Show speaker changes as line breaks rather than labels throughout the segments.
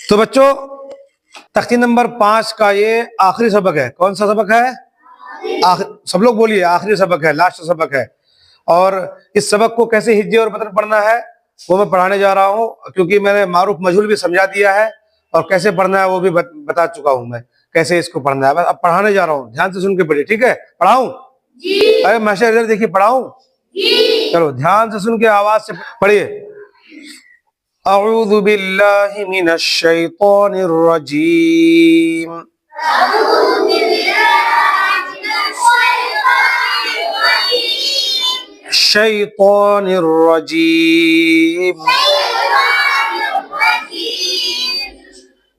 تو بچوں تختی نمبر 5 کا یہ آخری سبق ہے. کون سا سبق ہے؟ سب لوگ بولیے. آخری سبق ہے، لاسٹ سبق ہے. اور اس سبق کو کیسے ہجے اور متن پڑھنا ہے وہ میں پڑھانے جا رہا ہوں، کیونکہ میں نے معروف مجہول بھی سمجھا دیا ہے اور کیسے پڑھنا ہے وہ بھی بتا چکا ہوں میں کیسے اس کو پڑھنا ہے. بس اب پڑھانے جا رہا ہوں، دھیان سے سن کے پڑھیے. ٹھیک ہے؟ پڑھاؤں؟ جی. ارے ماشاء اللہ دیکھیے، پڑھاؤں؟ جی. چلو دھیان سے سن کے آواز سے پڑھیے. اعوذ باللہ من الشیطان الرجیم.
اعوذ باللہ من الشیطان الرجیم.
شیطان الرجیم.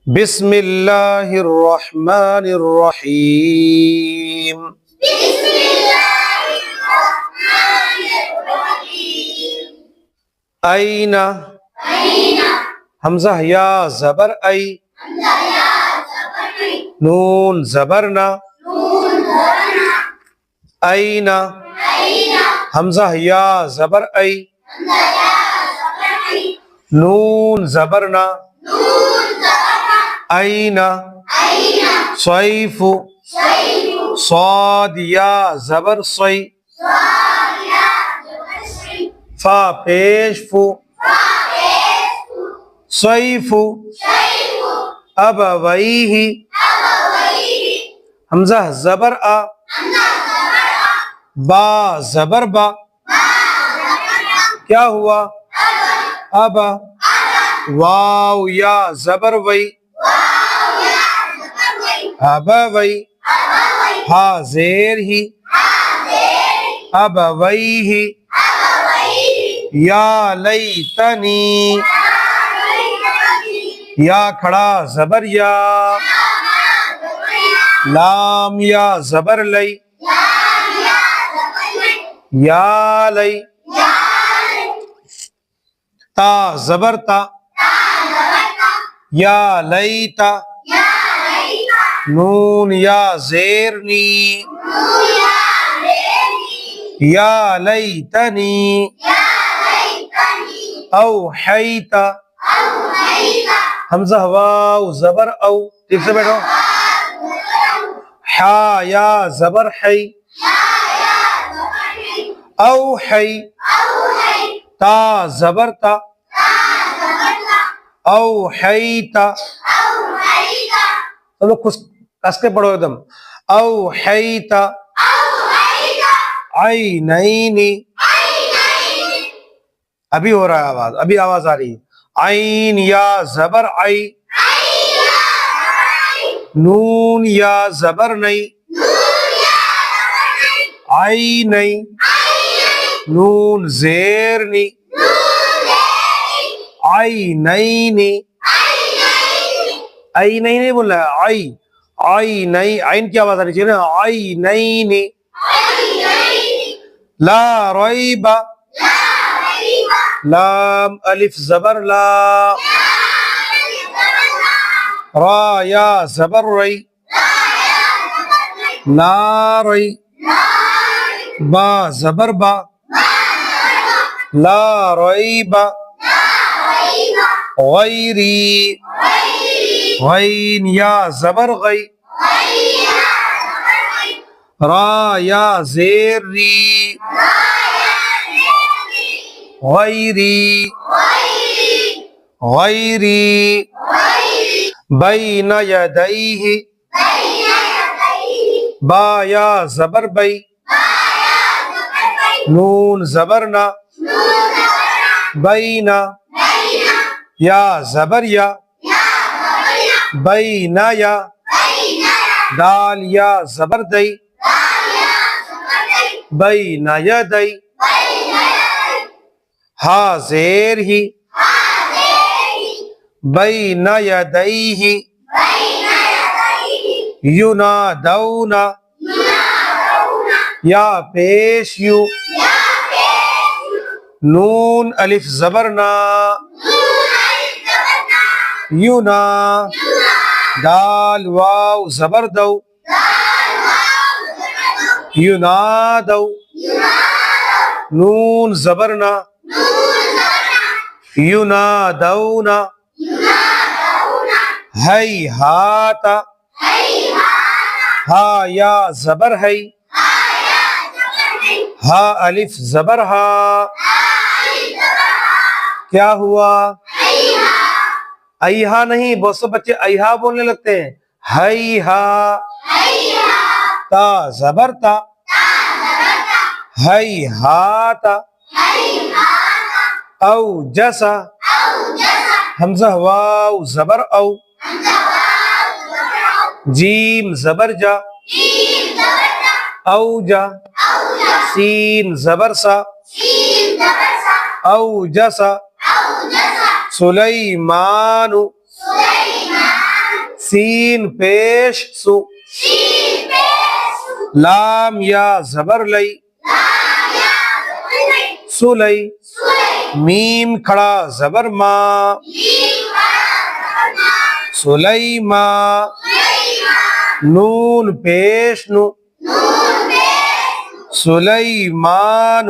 بسم اللہ الرحمن الرحیم.
بسم اللہ الرحمن الرحیم.
این
این
حمزہ یا زبر ای،
حمزہ یا زبر ای،
نون زبر نا،
نون زبر نا،
این
این
حمزہ یا زبر ای،
حمزہ یا زبر ای،
نون زبر نا،
نون زبر نا،
این
این
صیف،
صیف،
صاد یا زبر صی،
صاد یا زبر صی،
فا پیش فو،
فا پیش فو،
صیف
صیف،
ابویہ،
ابویہ،
حمزہ زبر آ،
حمزہ زبر آ،
با زبر با،
با زبر با،
کیا ہوا؟
اب،
ابا. واو یا زبر وی،
واو یا زبر وی،
ابوی،
ابوی،
ہا زیر ہی،
حاضر،
ابویہ،
ابویہ،
یا لیتنی، یا کھڑا زبر یا، لام یا زبر لی، یا لی، تا زبر تا، یا لیتا، نون یا زیر نی، یا لیتنی، اوحیتا، حمزہ واو زبر او، ٹھیک سے بیٹھو. حا یا زبر حی، اوحی، تا زبر تا، اوحیتا. چلو کس کے پڑھو ایک دم. اوحیتا، عینینی، ابھی ہو رہا ہے آواز، ابھی آواز آ رہی ہے. عین یا زبر عی، نون یا زبر نئی، عینی، نون زیر نی، عینینی، عینی نہیں بولنا ہے، عی، عینی، عین کی آواز آنی چاہیے نا، عینینی. لا ریب، لام الف زبر لا، را یا زبر ری، ناری، با زبر با، لا ریب، غیری، غین یا زبر غی، را یا زیر ری، غیری، غیری، بین یدیہ، با یا زبر بی، نون زبر نا، بینا، یا زبر یا، بینا یا، دال یا زبر دی، بینا یدی، ہا زیر ہی، بین یدیہ، ینادونا، یا پیش یو، نون الف زبر نا، یونا، دال واو زبر دو، ینادو، نون زبر نا، ینادونا، ہیہات ہا یا زبر ہے ہا الف زبر ہا کیا ہوا ایہا نہیں، بہت سے بچے ایہا بولنے لگتے ہیں، ہیہا تا زبر تا ہیہات او جسا حمزہ واو زبر او جیم زبر جا او جا سین زبر سا او جسا سلیمان سین پیش سو لام یا زبر لئی سلی میم کھڑا زبر ما سلیما نون پیش نو سلیمان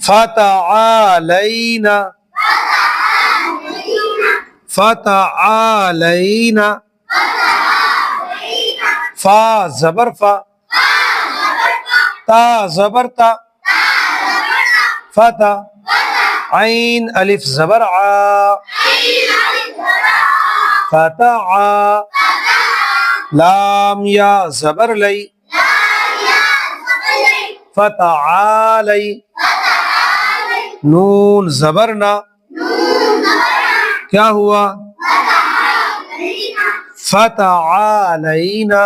فتعالینا فتعالینا فا زبر فا تا زبر تا فتح عین الف زبر ع فتح لام یا زبر لئی فتعالی نون زبرنا کیا ہوا فتعالینا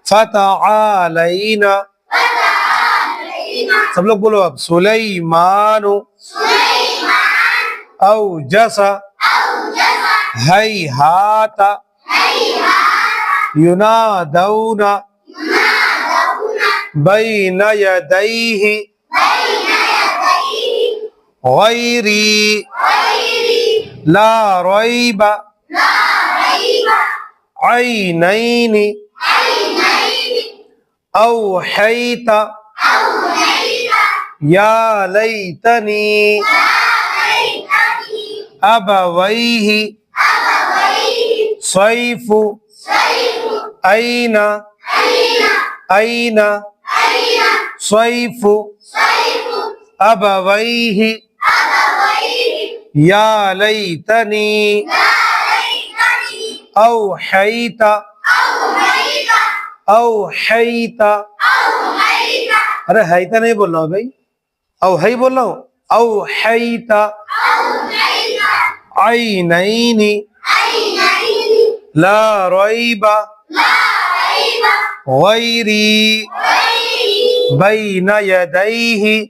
فتعالینا سب لوگ بولو اب سلیمان او جسا ہیہات ینادون بین یدیہ غیری لا ریب عینین اوحیت یا لیتنی ابویہ صیف این این صیف ابویہ یا لیتنی اوحیت اوحیت ارے حیتا نہیں بول رہا ہوں بھائی، اوحی بول رہا ہوں، اوحیت عینین لا ریب غیری بین یدیہ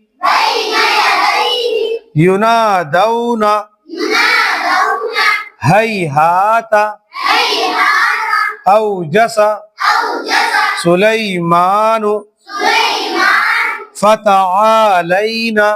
ینادون ہیہات اوجس سلیمان فتعالینا